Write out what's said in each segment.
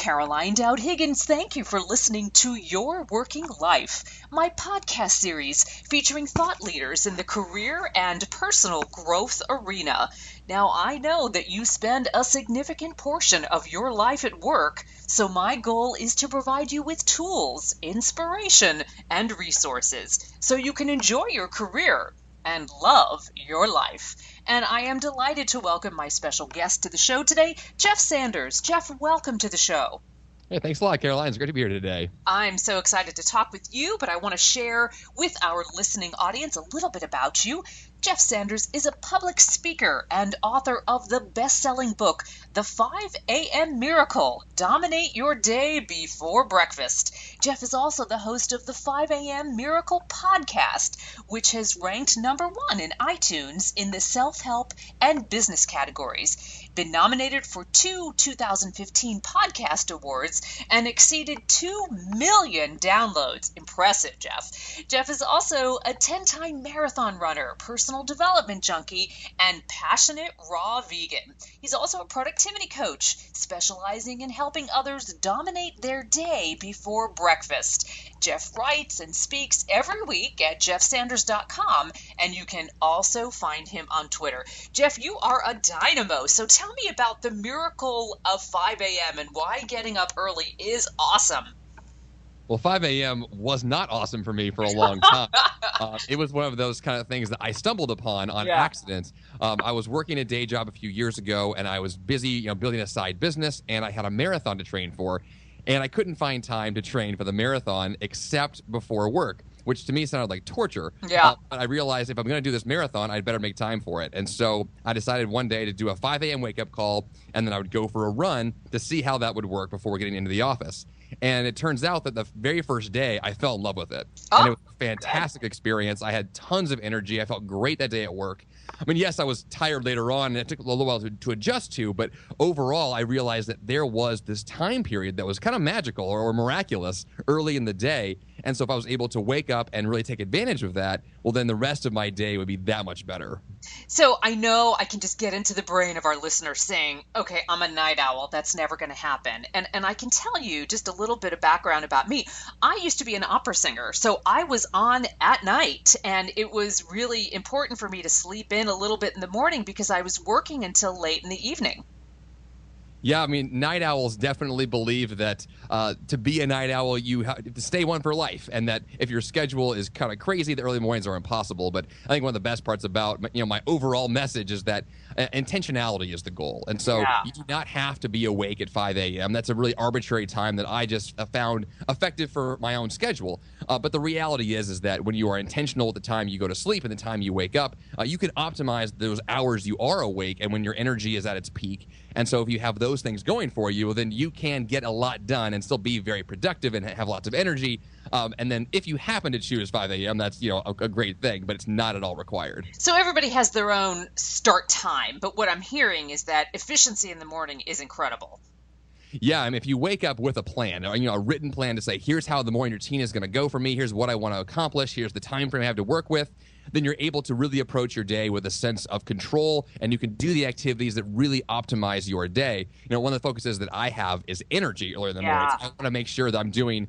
Caroline Dowd-Higgins. Thank you for listening to Your Working Life, my podcast series featuring thought leaders in the career and personal growth arena. Now, I know that you spend a significant portion of your life at work, so my goal is to provide you with tools, inspiration, and resources so you can enjoy your career and love your life. And I am delighted to welcome my special guest to the show today, Jeff Sanders. Jeff, welcome to the show. Hey, thanks a lot, Caroline. It's great to be here today. I'm so excited to talk with you, but I want to share with our listening audience a little bit about you. Jeff Sanders is a public speaker and author of the best-selling book, The 5 a.m. Miracle, Dominate Your Day Before Breakfast. Jeff is also the host of the 5 a.m. Miracle podcast, which has ranked number 1 in iTunes in the self-help and business categories. Been nominated for 2 2015 podcast awards and exceeded 2 million downloads. Impressive, Jeff. Jeff is also a 10-time marathon runner, personal development junkie, and passionate raw vegan. He's also a productivity coach, specializing in helping others dominate their day before breakfast. Jeff writes and speaks every week at jeffsanders.com, and you can also find him on Twitter. Jeff, you are a dynamo, so tell me about the miracle of 5 a.m. and why getting up early is awesome. Well, 5 a.m. was not awesome for me for a long time. It was one of those kind of things that I stumbled upon on accident. I was working a day job a few years ago, and I was busy, building a side business, and I had a marathon to train for, and I couldn't find time to train for the marathon except before work, which to me sounded like torture. But I realized if I'm going to do this marathon, I'd better make time for it. And so I decided one day to do a 5 a.m. wake-up call, and then I would go for a run to see how that would work before getting into the office. And it turns out that the very first day, I fell in love with it. And it was a fantastic experience. I had tons of energy. I felt great that day at work. I mean, yes, I was tired later on, and it took a little while to adjust to, but overall, I realized that there was this time period that was kind of magical or miraculous early in the day. And so if I was able to wake up and really take advantage of that, well, then the rest of my day would be that much better. So I know I can just get into the brain of our listeners saying, okay, I'm a night owl. That's never going to happen. And I can tell you just a little bit of background about me. I used to be an opera singer, so I was on at night, and it was really important for me to sleep in a little bit in the morning because I was working until late in the evening. Yeah, I mean, night owls definitely believe that to be a night owl, you have to stay one for life, and that if your schedule is kind of crazy, the early mornings are impossible. But I think one of the best parts about my overall message is that intentionality is the goal. And so you do not have to be awake at 5 a.m. That's a really arbitrary time that I just found effective for my own schedule. But the reality is that when you are intentional at the time you go to sleep and the time you wake up, you can optimize those hours you are awake and when your energy is at its peak. And so if you have those things going for you, then you can get a lot done and still be very productive and have lots of energy. And then if you happen to choose 5 a.m., that's a great thing, but it's not at all required. So everybody has their own start time, but what I'm hearing is that efficiency in the morning is incredible. Yeah, I mean, if you wake up with a plan, a written plan to say, here's how the morning routine is going to go for me, here's what I want to accomplish, here's the time frame I have to work with, then you're able to really approach your day with a sense of control, and you can do the activities that really optimize your day. One of the focuses that I have is energy earlier in the morning. I want to make sure that I'm doing,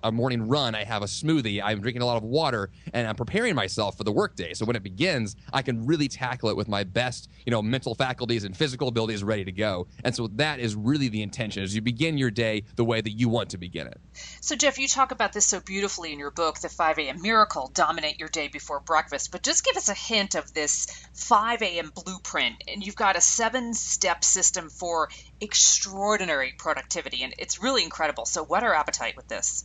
a morning run. I have a smoothie. I'm drinking a lot of water, and I'm preparing myself for the workday. So when it begins, I can really tackle it with my best, mental faculties and physical abilities ready to go. And so that is really the intention, is you begin your day the way that you want to begin it. So Jeff, you talk about this so beautifully in your book, The 5 a.m. Miracle, Dominate Your Day Before Breakfast, but just give us a hint of this 5 a.m. blueprint. And you've got a 7-step system for extraordinary productivity, and it's really incredible. So whet our appetite with this.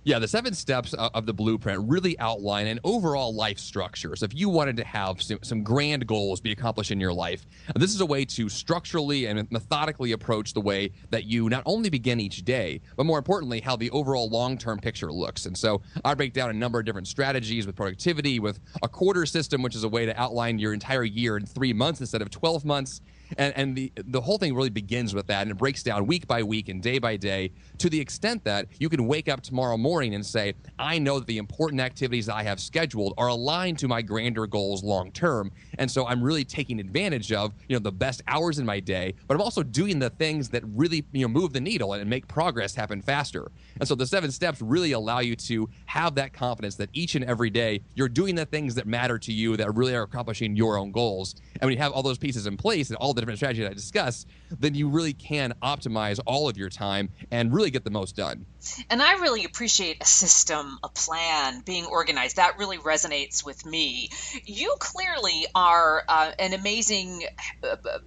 Yeah, the 7 steps of the blueprint really outline an overall life structure. So if you wanted to have some grand goals be accomplished in your life, this is a way to structurally and methodically approach the way that you not only begin each day, but more importantly, how the overall long-term picture looks. And so I break down a number of different strategies with productivity, with a quarter system, which is a way to outline your entire year in 3 months instead of 12 months. And the whole thing really begins with that, and it breaks down week by week and day by day to the extent that you can wake up tomorrow morning morning and say, I know that the important activities I have scheduled are aligned to my grander goals long term. And so I'm really taking advantage of, the best hours in my day, but I'm also doing the things that really, move the needle and make progress happen faster. And so the 7 steps really allow you to have that confidence that each and every day you're doing the things that matter to you, that really are accomplishing your own goals. And when you have all those pieces in place and all the different strategies I discussed, then you really can optimize all of your time and really get the most done. And I really appreciate a system, a plan, being organized. That really resonates with me. You clearly are an amazing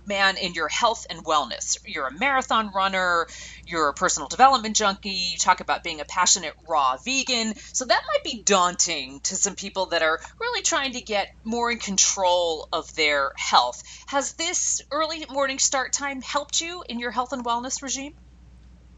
man in your health and wellness. You're a marathon runner. You're a personal development junkie. You talk about being a passionate raw vegan. So that might be daunting to some people that are really trying to get more in control of their health. Has this early morning start time helped you in your health and wellness regime?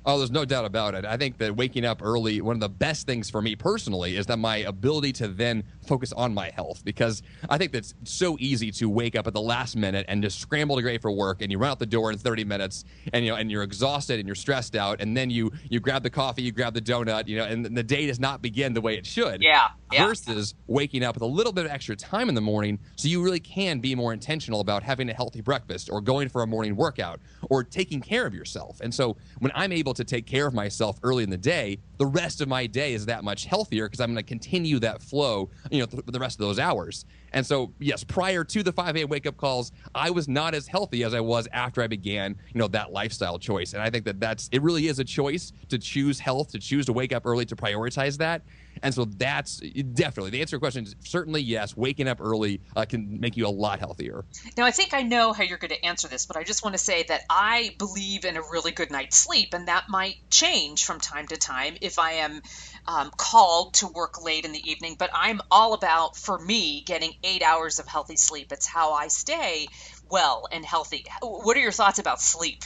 Oh, there's no doubt about it. I think that waking up early, one of the best things for me personally is that my ability to then focus on my health, because I think that's so easy to wake up at the last minute and just scramble to get ready for work, and you run out the door in 30 minutes and and you're exhausted and you're stressed out, and then you grab the coffee, you grab the donut, and the day does not begin the way it should. Yeah. Versus waking up with a little bit of extra time in the morning so you really can be more intentional about having a healthy breakfast or going for a morning workout or taking care of yourself. And so when I'm able to take care of myself early in the day, the rest of my day is that much healthier because I'm going to continue that flow, the rest of those hours. And so, yes, prior to the 5 a.m. wake-up calls, I was not as healthy as I was after I began, that lifestyle choice. And I think that it really is a choice to choose health, to choose to wake up early, to prioritize that. And so that's definitely, the answer to your question is certainly yes, waking up early can make you a lot healthier. Now, I think I know how you're going to answer this, but I just want to say that I believe in a really good night's sleep, and that might change from time to time if I am called to work late in the evening. But I'm all about, for me, getting 8 hours of healthy sleep. It's how I stay well and healthy. What are your thoughts about sleep?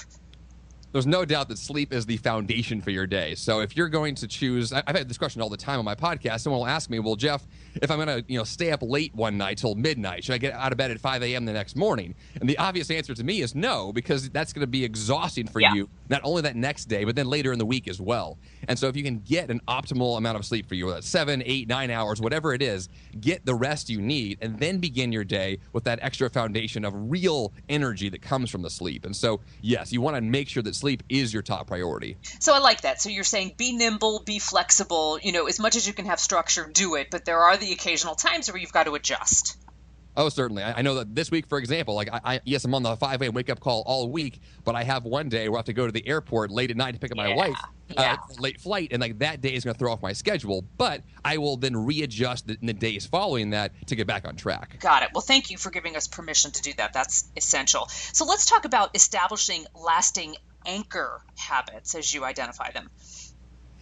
There's no doubt that sleep is the foundation for your day. So if you're going to choose, I've had this question all the time on my podcast. Someone will ask me, well, Jeff, if I'm going to stay up late one night till midnight, should I get out of bed at 5 a.m. the next morning? And the obvious answer to me is no, because that's going to be exhausting for you, not only that next day, but then later in the week as well. And so if you can get an optimal amount of sleep for you, that's 7, 8, 9 hours, whatever it is, get the rest you need, and then begin your day with that extra foundation of real energy that comes from the sleep. And so, yes, you want to make sure that sleep is your top priority. So I like that. So you're saying be nimble, be flexible, as much as you can have structure, do it. But there are the occasional times where you've got to adjust. Oh, certainly. I know that this week, for example, yes, I'm on the 5 a.m. wake-up call all week, but I have one day where I have to go to the airport late at night to pick up my wife, late flight, and that day is going to throw off my schedule. But I will then readjust in the days following that to get back on track. Got it. Well, thank you for giving us permission to do that. That's essential. So let's talk about establishing lasting anchor habits as you identify them.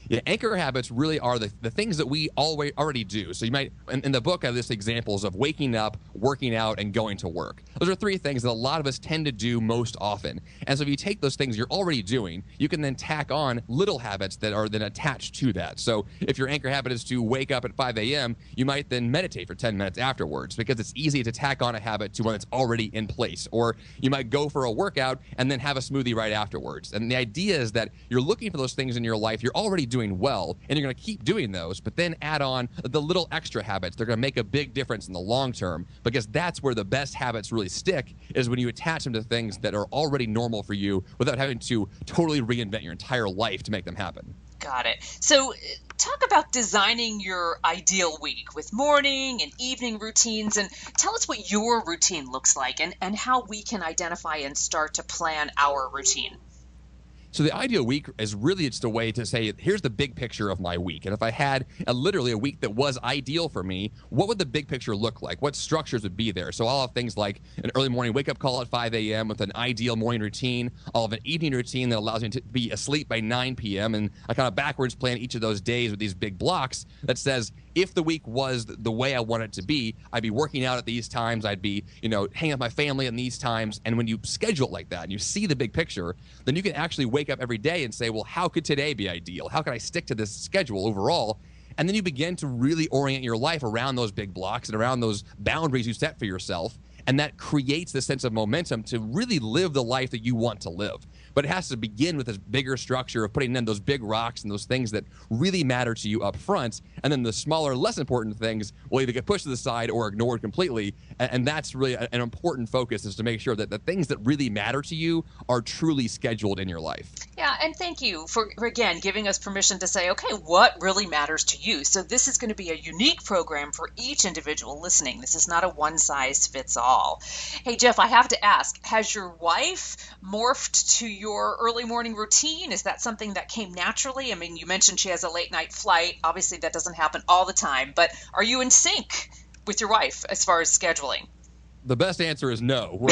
Yeah, anchor habits really are the things that we already do. So you might, in the book, I list examples of waking up, working out, and going to work. Those are 3 things that a lot of us tend to do most often. And so if you take those things you're already doing, you can then tack on little habits that are then attached to that. So if your anchor habit is to wake up at 5 a.m., you might then meditate for 10 minutes afterwards, because it's easy to tack on a habit to one that's already in place. Or you might go for a workout and then have a smoothie right afterwards. And the idea is that you're looking for those things in your life you're already doing well, and you're going to keep doing those, but then add on the little extra habits. They're going to make a big difference in the long term, because that's where the best habits really stick, is when you attach them to things that are already normal for you without having to totally reinvent your entire life to make them happen. Got it. So talk about designing your ideal week with morning and evening routines, and tell us what your routine looks like and how we can identify and start to plan our routine. So the ideal week is really just a way to say, here's the big picture of my week. And if I had literally a week that was ideal for me, what would the big picture look like? What structures would be there? So I'll have things like an early morning wake-up call at 5 a.m. with an ideal morning routine. I'll have an evening routine that allows me to be asleep by 9 p.m. And I kind of backwards plan each of those days with these big blocks that says, if the week was the way I want it to be, I'd be working out at these times, I'd be, hanging with my family at these times. And when you schedule it like that and you see the big picture, then you can actually wake up every day and say, well, how could today be ideal? How can I stick to this schedule overall? And then you begin to really orient your life around those big blocks and around those boundaries you set for yourself. And that creates this sense of momentum to really live the life that you want to live. but it has to begin with this bigger structure of putting in those big rocks and those things that really matter to you up front. And then the smaller, less important things will either get pushed to the side or ignored completely. And that's really an important focus, is to make sure that the things that really matter to you are truly scheduled in your life. Yeah, and thank you for again, giving us permission to say, okay, what really matters to you? So this is going to be a unique program for each individual listening. This is not a one-size-fits-all. Hey, Jeff, I have to ask, has your wife morphed to your early morning routine? Is that something that came naturally? I mean, you mentioned she has a late-night flight. Obviously, that doesn't happen all the time, but are you in sync with your wife as far as scheduling? The best answer is no. We're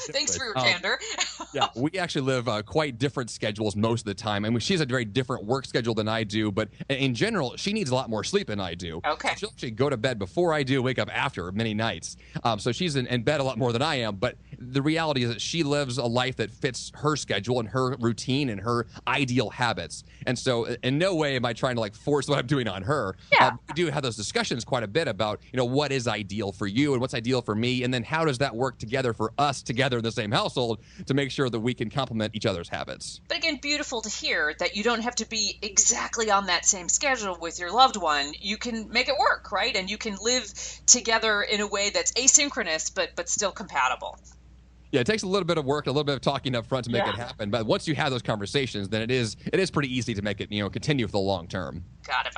Thanks for your candor. Yeah, we actually live quite different schedules most of the time. I mean, she has a very different work schedule than I do, but in general, she needs a lot more sleep than I do. Okay. So she'll actually go to bed before I do, wake up after many nights. So she's in bed a lot more than I am, but the reality is that she lives a life that fits her schedule and her routine and her ideal habits. And so in no way am I trying to like force what I'm doing on her. Yeah. We do have those discussions quite a bit about, what is ideal for you and what's ideal for me, and then how does that work together for us together in the same household to make sure that we can complement each other's habits. But again, beautiful to hear that you don't have to be exactly on that same schedule with your loved one. You can make it work, right? And you can live together in a way that's asynchronous, but still compatible. Yeah, it takes a little bit of work, a little bit of talking up front to make it happen. But once you have those conversations, then it is pretty easy to make it, continue for the long term. Got it.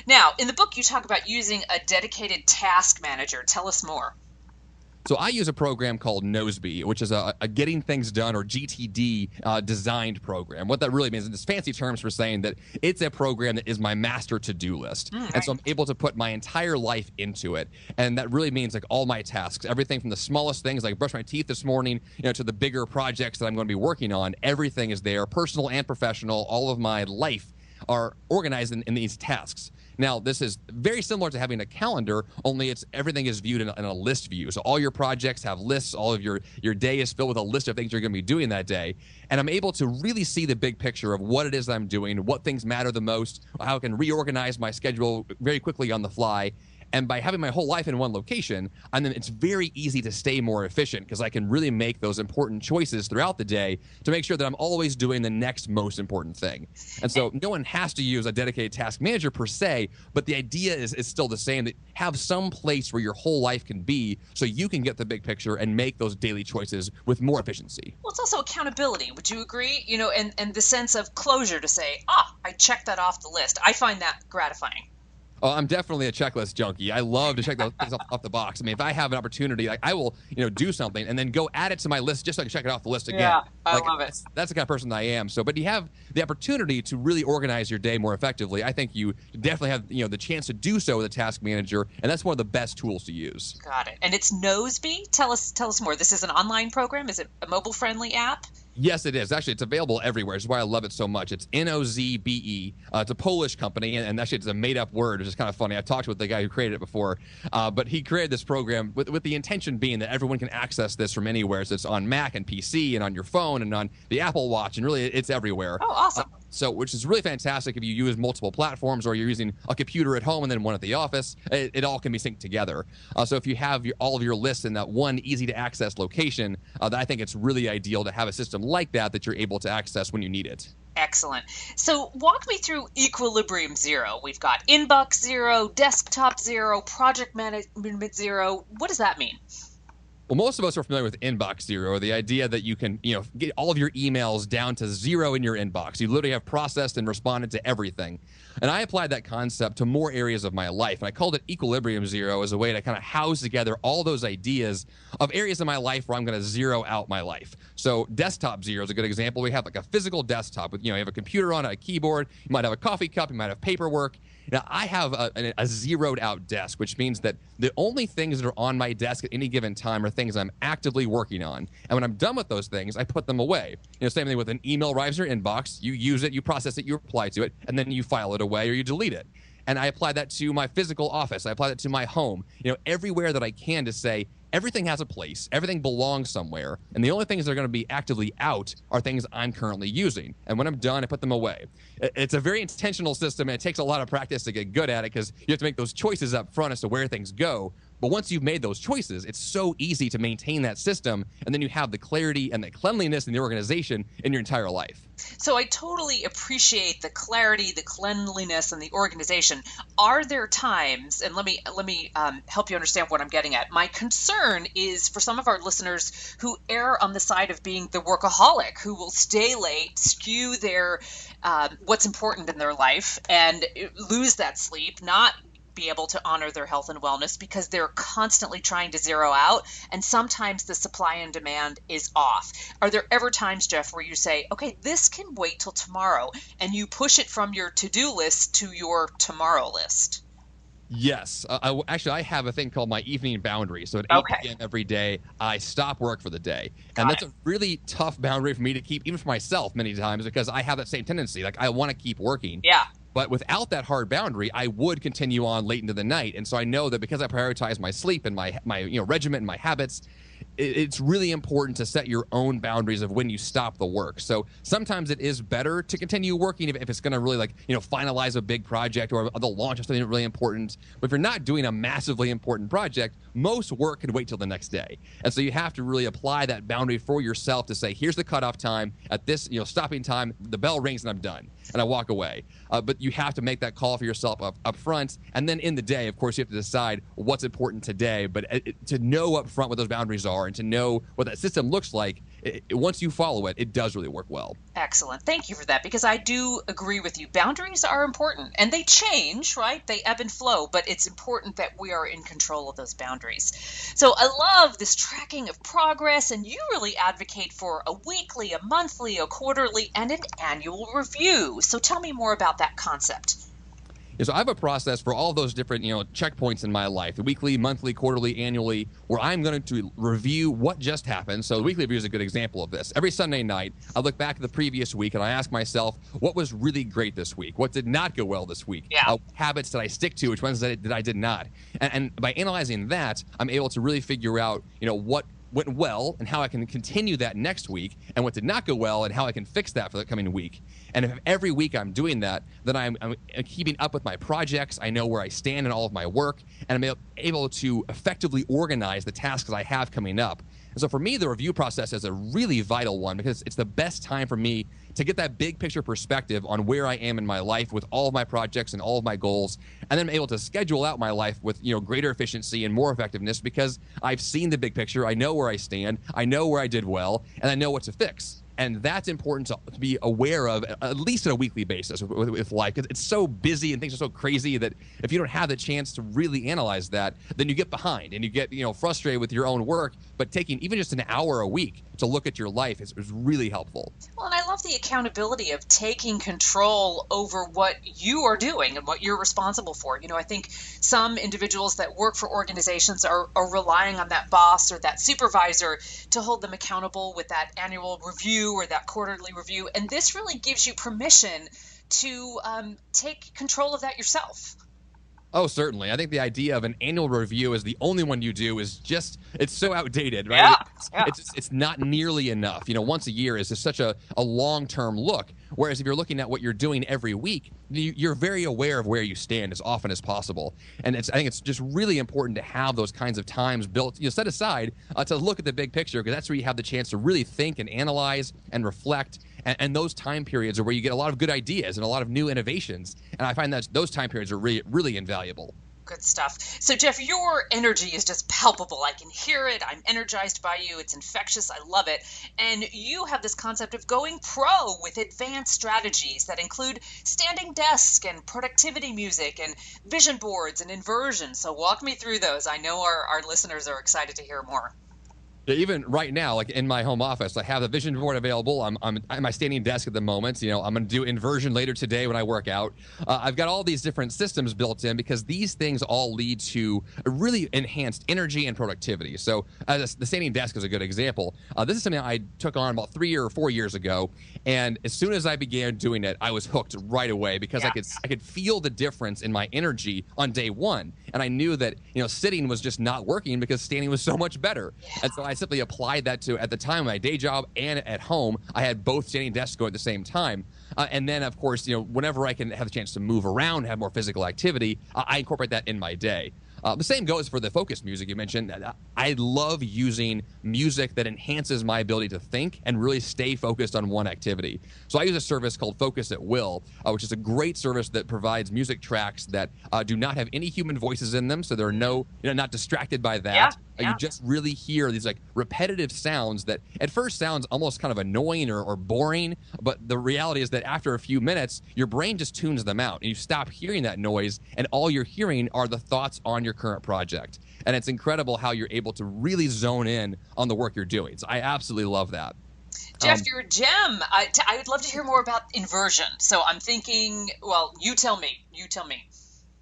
Now, in the book, you talk about using a dedicated task manager. Tell us more. So I use a program called Noseby, which is a Getting Things Done, or GTD, designed program. What that really means, and it's fancy terms for saying that it's a program that is my master to-do list. And so I'm able to put my entire life into it. And that really means like all my tasks, everything from the smallest things, like brush my teeth this morning, to the bigger projects that I'm going to be working on. Everything is there, personal and professional. All of my life are organized in these tasks. Now, this is very similar to having a calendar, only everything is viewed in a list view. So all your projects have lists. All of your day is filled with a list of things you're going to be doing that day. And I'm able to really see the big picture of what it is I'm doing, what things matter the most, how I can reorganize my schedule very quickly on the fly. And by having my whole life in one location, and then it's very easy to stay more efficient because I can really make those important choices throughout the day to make sure that I'm always doing the next most important thing. And so no one has to use a dedicated task manager per se, but the idea is still the same, that have some place where your whole life can be so you can get the big picture and make those daily choices with more efficiency. Well, it's also accountability. Would you agree? And the sense of closure to say, I checked that off the list. I find that gratifying. Oh, I'm definitely a checklist junkie. I love to check those things off the box. I mean, if I have an opportunity, like I will, do something and then go add it to my list just so I can check it off the list again. Yeah, I love it. That's the kind of person that I am. So, but you have the opportunity to really organize your day more effectively. I think you definitely have, the chance to do so with a task manager, and that's one of the best tools to use. Got it. And it's Noseby. Tell us more. This is an online program. Is it a mobile-friendly app? Yes, it is. Actually, it's available everywhere, which is why I love it so much. It's Nozbe. It's a Polish company, and actually it's a made-up word, which is kind of funny. I've talked with the guy who created it before, but he created this program with the intention being that everyone can access this from anywhere. So it's on Mac and PC and on your phone and on the Apple Watch, and really it's everywhere. Oh, awesome. Which is really fantastic if you use multiple platforms or you're using a computer at home and then one at the office. It all can be synced together. So if you have all of your lists in that one easy-to-access location, I think it's really ideal to have a system like that you're able to access when you need it. Excellent. So walk me through Equilibrium Zero. We've got Inbox Zero, Desktop Zero, Project Management Zero. What does that mean? Well, most of us are familiar with Inbox Zero, the idea that you can, get all of your emails down to zero in your inbox. You literally have processed and responded to everything. And I applied that concept to more areas of my life. And I called it Equilibrium Zero as a way to kind of house together all those ideas of areas of my life where I'm going to zero out my life. So Desktop Zero is a good example. We have like a physical desktop with, you have a computer on it, a keyboard. You might have a coffee cup. You might have paperwork. Now, I have a zeroed out desk, which means that the only things that are on my desk at any given time are things I'm actively working on. And when I'm done with those things, I put them away. Same thing with an email arrives in your inbox. You use it, you process it, you reply to it, and then you file it away or you delete it. And I apply that to my physical office. I apply that to my home, everywhere that I can to say, everything has a place. Everything belongs somewhere. And the only things that are going to be actively out are things I'm currently using. And when I'm done, I put them away. It's a very intentional system, and it takes a lot of practice to get good at it because you have to make those choices up front as to where things go. But once you've made those choices, it's so easy to maintain that system, and then you have the clarity and the cleanliness in the organization in your entire life. So I totally appreciate the clarity, the cleanliness, and the organization. Are there times, and let me help you understand what I'm getting at. My concern is for some of our listeners who err on the side of being the workaholic, who will stay late, skew their what's important in their life, and lose that sleep, not be able to honor their health and wellness because they're constantly trying to zero out, and sometimes the supply and demand is off. Are there ever times, Jeff, where you say, okay, this can wait till tomorrow, and you push it from your to-do list to your tomorrow list? Yes. I have a thing called my evening boundary. So at 8 p.m. every day, I stop work for the day. And that's a really tough boundary for me to keep, even for myself many times, because I have that same tendency. Like, I want to keep working. Yeah. But without that hard boundary, I would continue on late into the night. And so I know that because I prioritize my sleep and my regimen and my habits, it's really important to set your own boundaries of when you stop the work. So sometimes it is better to continue working if it's going to really finalize a big project or the launch of something really important. But if you're not doing a massively important project, most work can wait till the next day. And so you have to really apply that boundary for yourself to say, here's the cutoff time. At this stopping time, the bell rings and I'm done. And I walk away. But you have to make that call for yourself up front. And then in the day, of course, you have to decide what's important today. But to know up front what those boundaries are and to know what that system looks like, once you follow it, it does really work well. Excellent. Thank you for that, because I do agree with you. Boundaries are important, and they change, right? They ebb and flow, but it's important that we are in control of those boundaries. So I love this tracking of progress, and you really advocate for a weekly, a monthly, a quarterly, and an annual review. So tell me more about that concept. So I have a process for all those different, checkpoints in my life, the weekly, monthly, quarterly, annually, where I'm going to review what just happened. So the weekly review is a good example of this. Every Sunday night, I look back at the previous week and I ask myself, what was really great this week? What did not go well this week? Yeah. Habits did I stick to? Which ones did I did not? And by analyzing that, I'm able to really figure out, what went well and how I can continue that next week, and what did not go well and how I can fix that for the coming week. And if every week I'm doing that, then I'm keeping up with my projects. I know where I stand in all of my work, and I'm able to effectively organize the tasks I have coming up. And so for me, the review process is a really vital one, because it's the best time for me to get that big picture perspective on where I am in my life with all of my projects and all of my goals, and then I'm able to schedule out my life with greater efficiency and more effectiveness, because I've seen the big picture. I know where I stand, I know where I did well, and I know what to fix. And that's important to be aware of, at least on a weekly basis with life. Because it's so busy and things are so crazy that if you don't have the chance to really analyze that, then you get behind and you get frustrated with your own work. But taking even just an hour a week to look at your life is really helpful. Well, and I love the accountability of taking control over what you are doing and what you're responsible for. I think some individuals that work for organizations are relying on that boss or that supervisor to hold them accountable with that annual review or that quarterly review. And this really gives you permission to take control of that yourself. Oh, certainly. I think the idea of an annual review as the only one you do is it's so outdated, right? Yeah. It's not nearly enough. Once a year is just such a long-term look. Whereas if you're looking at what you're doing every week, you're very aware of where you stand as often as possible. And I think it's just really important to have those kinds of times built, set aside to look at the big picture, because that's where you have the chance to really think and analyze and reflect. And those time periods are where you get a lot of good ideas and a lot of new innovations. And I find that those time periods are really, really invaluable. Good stuff. So, Jeff, your energy is just palpable. I can hear it. I'm energized by you. It's infectious. I love it. And you have this concept of going pro with advanced strategies that include standing desk and productivity music and vision boards and inversion. So walk me through those. I know our listeners are excited to hear more. Yeah, even right now, like in my home office, I have the vision board available. I'm at my standing desk at the moment. I'm going to do inversion later today when I work out. I've got all these different systems built in because these things all lead to a really enhanced energy and productivity. So the standing desk is a good example. This is something I took on about 3 or 4 years ago. And as soon as I began doing it, I was hooked right away because I could feel the difference in my energy on day one. And I knew that, sitting was just not working because standing was so much better. And so I simply applied that to, at the time, my day job and at home. I had both standing desks going at the same time. And then, of course, whenever I can have the chance to move around, have more physical activity, I incorporate that in my day. The same goes for the focus music you mentioned. I love using music that enhances my ability to think and really stay focused on one activity. So I use a service called Focus at Will, which is a great service that provides music tracks that do not have any human voices in them, so there are no, not distracted by that. You just really hear these like repetitive sounds that at first sounds almost kind of annoying or boring, but the reality is that after a few minutes, your brain just tunes them out and you stop hearing that noise, and all you're hearing are the thoughts on your current project. And it's incredible how you're able to really zone in on the work you're doing. So I absolutely love that. Jeff, you're a gem. I would love to hear more about inversion. So I'm thinking, well, you tell me.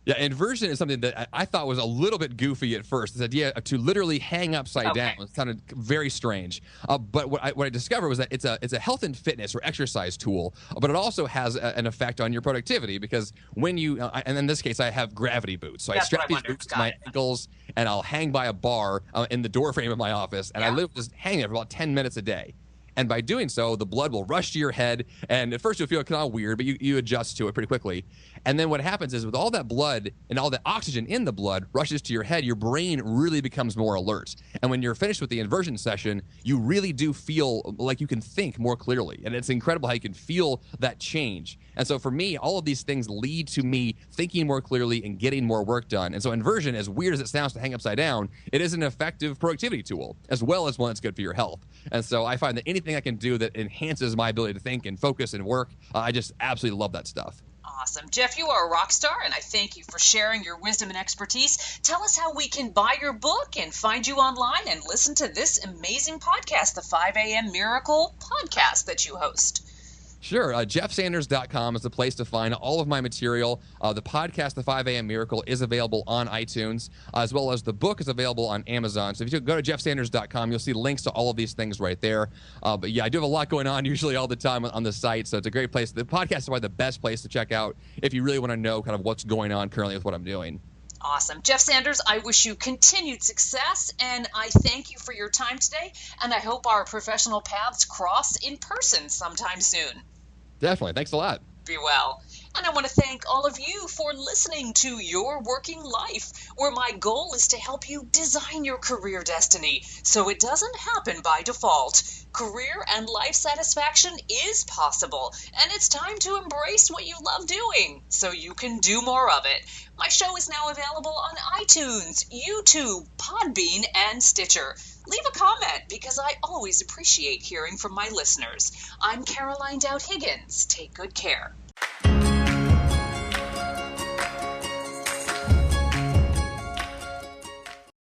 Yeah, inversion is something that I thought was a little bit goofy at first. This idea to literally hang upside down. It sounded very strange. But what I discovered was that it's a health and fitness or exercise tool, but it also has an effect on your productivity, because when you, and in this case, I have gravity boots. So I strap these boots to my ankles, and I'll hang by a bar in the door frame of my office, and I live just hanging there for about 10 minutes a day. And by doing so, the blood will rush to your head. And at first you'll feel kind of weird, but you adjust to it pretty quickly. And then what happens is with all that blood and all that oxygen in the blood rushes to your head, your brain really becomes more alert. And when you're finished with the inversion session, you really do feel like you can think more clearly. And it's incredible how you can feel that change. And so for me, all of these things lead to me thinking more clearly and getting more work done. And so inversion, as weird as it sounds to hang upside down, it is an effective productivity tool, as well as one that's good for your health. And so I find that anything I can do that enhances my ability to think and focus and work, I just absolutely love that stuff. Awesome. Jeff, you are a rock star, and I thank you for sharing your wisdom and expertise. Tell us how we can buy your book and find you online and listen to this amazing podcast, the 5 a.m. Miracle podcast that you host. Sure. JeffSanders.com is the place to find all of my material. The podcast, The 5 a.m. Miracle, is available on iTunes, as well as the book is available on Amazon. So if you go to JeffSanders.com, you'll see links to all of these things right there. But yeah, I do have a lot going on usually all the time on the site, so it's a great place. The podcast is probably the best place to check out if you really want to know kind of what's going on currently with what I'm doing. Awesome. Jeff Sanders, I wish you continued success, and I thank you for your time today, and I hope our professional paths cross in person sometime soon. Definitely. Thanks a lot. Be well. And I want to thank all of you for listening to Your Working Life, where my goal is to help you design your career destiny so it doesn't happen by default. Career and life satisfaction is possible, and it's time to embrace what you love doing so you can do more of it. My show is now available on iTunes, YouTube, Podbean, and Stitcher. Leave a comment because I always appreciate hearing from my listeners. I'm Caroline Dowd-Higgins. Take good care.